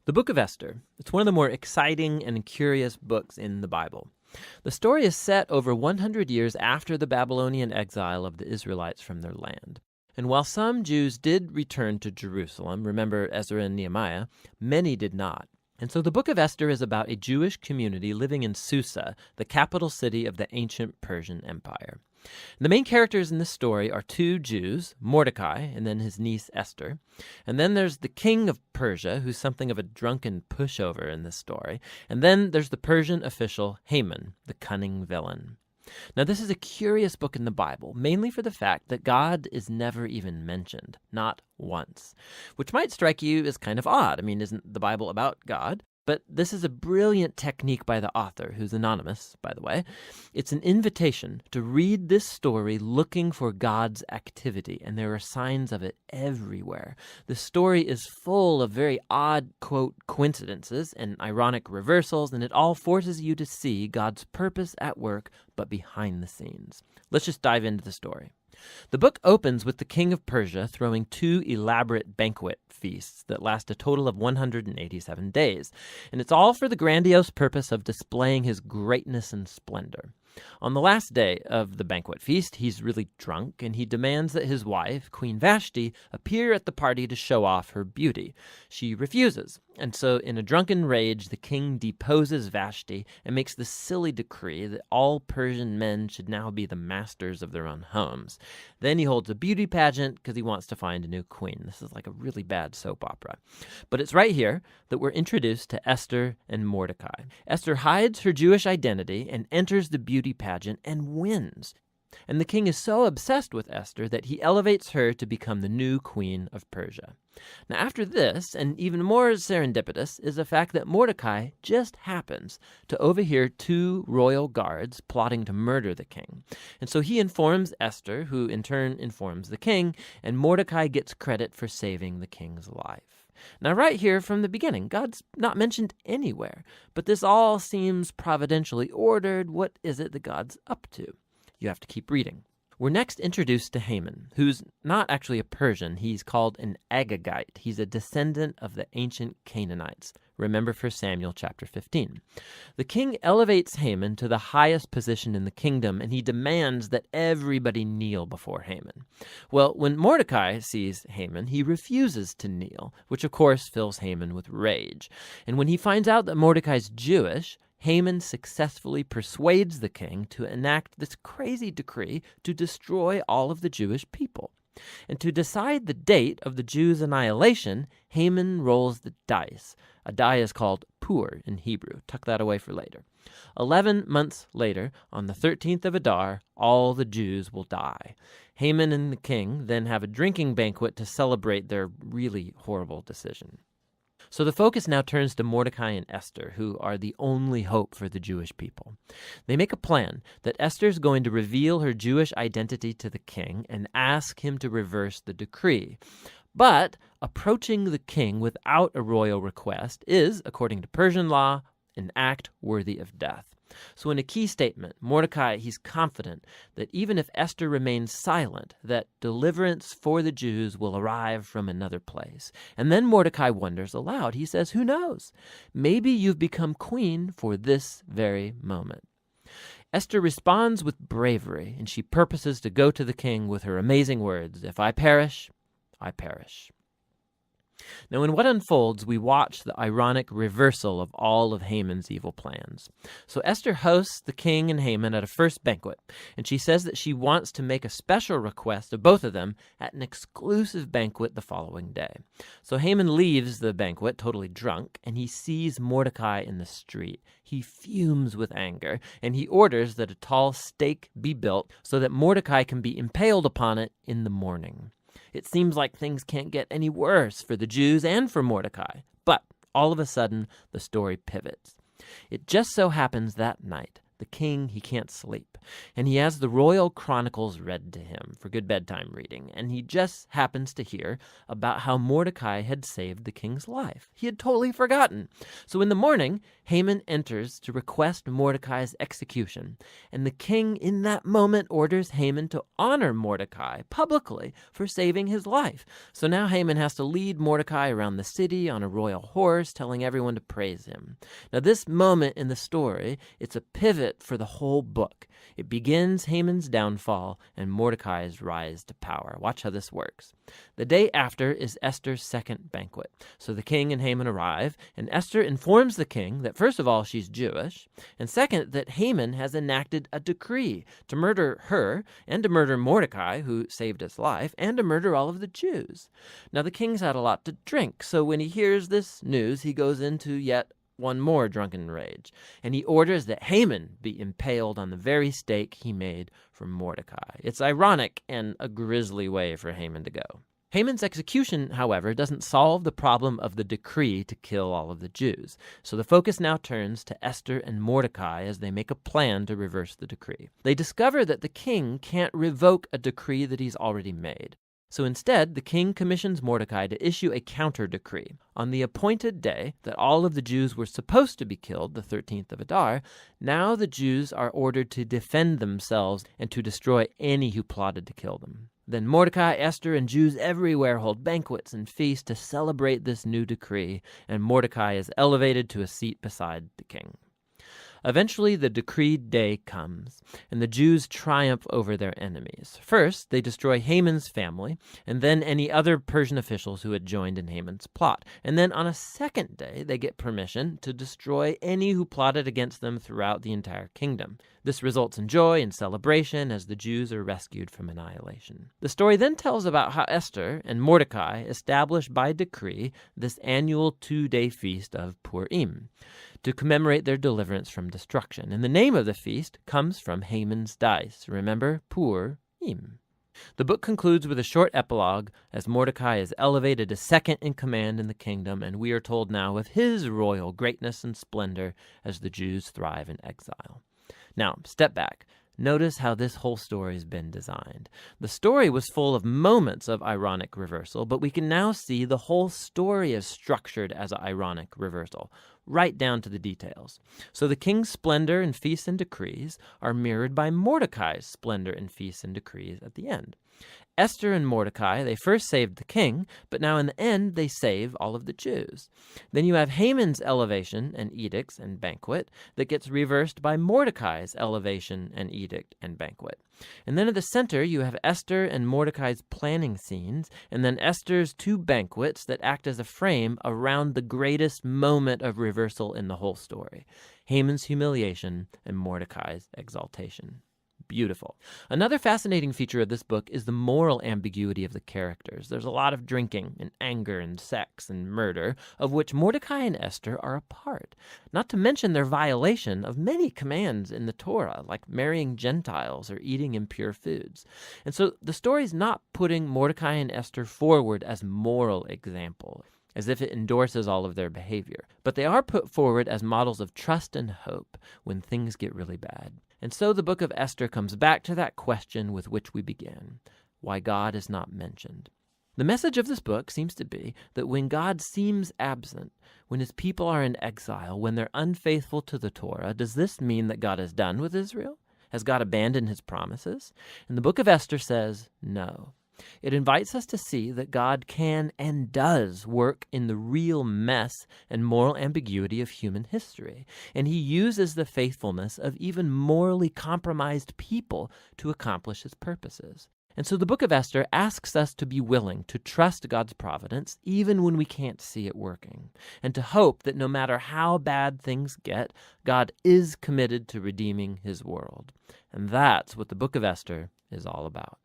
The book of Esther. It's one of the more exciting and curious books in the Bible. The story is set over 100 years after the Babylonian exile of the Israelites from their land. And while some Jews did return to Jerusalem, remember Ezra and Nehemiah, many did not. And so the book of Esther is about a Jewish community living in Susa, the capital city of the ancient Persian Empire. The main characters in this story are two Jews, Mordecai and then his niece Esther. And then there's the king of Persia, who's something of a drunken pushover in this story. And then there's the Persian official Haman, the cunning villain. Now, this is a curious book in the Bible, mainly for the fact that God is never even mentioned, not once, which might strike you as kind of odd. I mean, isn't the Bible about God? But this is a brilliant technique by the author, who's anonymous, by the way. It's an invitation to read this story looking for God's activity, and there are signs of it everywhere. The story is full of very odd, quote, coincidences and ironic reversals, and it all forces you to see God's purpose at work, but behind the scenes. Let's just dive into the story. The book opens with the king of Persia throwing two elaborate banquet feasts that last a total of 187 days, and it's all for the grandiose purpose of displaying his greatness and splendor. On the last day of the banquet feast, he's really drunk, and he demands that his wife, Queen Vashti, appear at the party to show off her beauty. She refuses, and so in a drunken rage, the king deposes Vashti and makes the silly decree that all Persian men should now be the masters of their own homes. Then he holds a beauty pageant because he wants to find a new queen. This is like a really bad soap opera. But it's right here that we're introduced to Esther and Mordecai. Esther hides her Jewish identity and enters the beauty pageant and wins. And the king is so obsessed with Esther that he elevates her to become the new queen of Persia. Now, after this, and even more serendipitous, is the fact that Mordecai just happens to overhear two royal guards plotting to murder the king. And so he informs Esther, who in turn informs the king, and Mordecai gets credit for saving the king's life. Now, right here from the beginning, God's not mentioned anywhere, but this all seems providentially ordered. What is it that God's up to? You have to keep reading. We're next introduced to Haman, who's not actually a Persian. He's called an Agagite. He's a descendant of the ancient Canaanites. Remember 1 Samuel chapter 15. The king elevates Haman to the highest position in the kingdom, and he demands that everybody kneel before Haman. Well, when Mordecai sees Haman, he refuses to kneel, which of course fills Haman with rage. And when he finds out that Mordecai's Jewish, Haman successfully persuades the king to enact this crazy decree to destroy all of the Jewish people. And to decide the date of the Jews' annihilation, Haman rolls the dice. A die is called pur in Hebrew. Tuck that away for later. 11 months later, on the 13th of Adar, all the Jews will die. Haman and the king then have a drinking banquet to celebrate their really horrible decision. So the focus now turns to Mordecai and Esther, who are the only hope for the Jewish people. They make a plan that Esther's going to reveal her Jewish identity to the king and ask him to reverse the decree. But approaching the king without a royal request is, according to Persian law, an act worthy of death. So in a key statement, Mordecai, he's confident that even if Esther remains silent, that deliverance for the Jews will arrive from another place. And then Mordecai wonders aloud. He says, who knows? Maybe you've become queen for this very moment. Esther responds with bravery, and she purposes to go to the king with her amazing words, if I perish, I perish. Now, in what unfolds, we watch the ironic reversal of all of Haman's evil plans. So Esther hosts the king and Haman at a first banquet, and she says that she wants to make a special request of both of them at an exclusive banquet the following day. So Haman leaves the banquet totally drunk, and he sees Mordecai in the street. He fumes with anger, and he orders that a tall stake be built so that Mordecai can be impaled upon it in the morning. It seems like things can't get any worse for the Jews and for Mordecai. But all of a sudden, the story pivots. It just so happens that night the king, he can't sleep, and he has the royal chronicles read to him for good bedtime reading, and he just happens to hear about how Mordecai had saved the king's life. He had totally forgotten. So in the morning, Haman enters to request Mordecai's execution, and the king in that moment orders Haman to honor Mordecai publicly for saving his life. So now Haman has to lead Mordecai around the city on a royal horse, telling everyone to praise him. Now this moment in the story, it's a pivot for the whole book. It begins Haman's downfall and Mordecai's rise to power. Watch how this works. The day after is Esther's second banquet. So the king and Haman arrive, and Esther informs the king that first of all she's Jewish, and second that Haman has enacted a decree to murder her and to murder Mordecai, who saved his life, and to murder all of the Jews. Now the king's had a lot to drink, so when he hears this news, he goes into yet one more drunken rage, and he orders that Haman be impaled on the very stake he made for Mordecai. It's ironic and a grisly way for Haman to go. Haman's execution, however, doesn't solve the problem of the decree to kill all of the Jews. So the focus now turns to Esther and Mordecai as they make a plan to reverse the decree. They discover that the king can't revoke a decree that he's already made. So instead, the king commissions Mordecai to issue a counter-decree. On the appointed day that all of the Jews were supposed to be killed, the 13th of Adar, now the Jews are ordered to defend themselves and to destroy any who plotted to kill them. Then Mordecai, Esther, and Jews everywhere hold banquets and feasts to celebrate this new decree, and Mordecai is elevated to a seat beside the king. Eventually, the decreed day comes, and the Jews triumph over their enemies. First, they destroy Haman's family, and then any other Persian officials who had joined in Haman's plot. And then on a second day, they get permission to destroy any who plotted against them throughout the entire kingdom. This results in joy and celebration as the Jews are rescued from annihilation. The story then tells about how Esther and Mordecai established by decree this annual 2-day feast of Purim to commemorate their deliverance from destruction. And the name of the feast comes from Haman's dice. Remember, Purim. The book concludes with a short epilogue as Mordecai is elevated to second in command in the kingdom, and we are told now of his royal greatness and splendor as the Jews thrive in exile. Now, step back. Notice how this whole story has been designed. The story was full of moments of ironic reversal, but we can now see the whole story is structured as an ironic reversal, right down to the details. So the king's splendor and feasts and decrees are mirrored by Mordecai's splendor and feasts and decrees at the end. Esther and Mordecai, they first saved the king, but now in the end they save all of the Jews. Then you have Haman's elevation and edicts and banquet that gets reversed by Mordecai's elevation and edict and banquet. And then at the center you have Esther and Mordecai's planning scenes, and then Esther's 2 banquets that act as a frame around the greatest moment of reversal in the whole story: Haman's humiliation and Mordecai's exaltation. Beautiful. Another fascinating feature of this book is the moral ambiguity of the characters. There's a lot of drinking and anger and sex and murder, of which Mordecai and Esther are a part. Not to mention their violation of many commands in the Torah, like marrying Gentiles or eating impure foods. And so the story's not putting Mordecai and Esther forward as moral example, as if it endorses all of their behavior. But they are put forward as models of trust and hope when things get really bad. And so the book of Esther comes back to that question with which we began: why God is not mentioned. The message of this book seems to be that when God seems absent, when his people are in exile, when they're unfaithful to the Torah, does this mean that God is done with Israel? Has God abandoned his promises? And the book of Esther says no. It invites us to see that God can and does work in the real mess and moral ambiguity of human history, and he uses the faithfulness of even morally compromised people to accomplish his purposes. And so the book of Esther asks us to be willing to trust God's providence even when we can't see it working, and to hope that no matter how bad things get, God is committed to redeeming his world. And that's what the book of Esther is all about.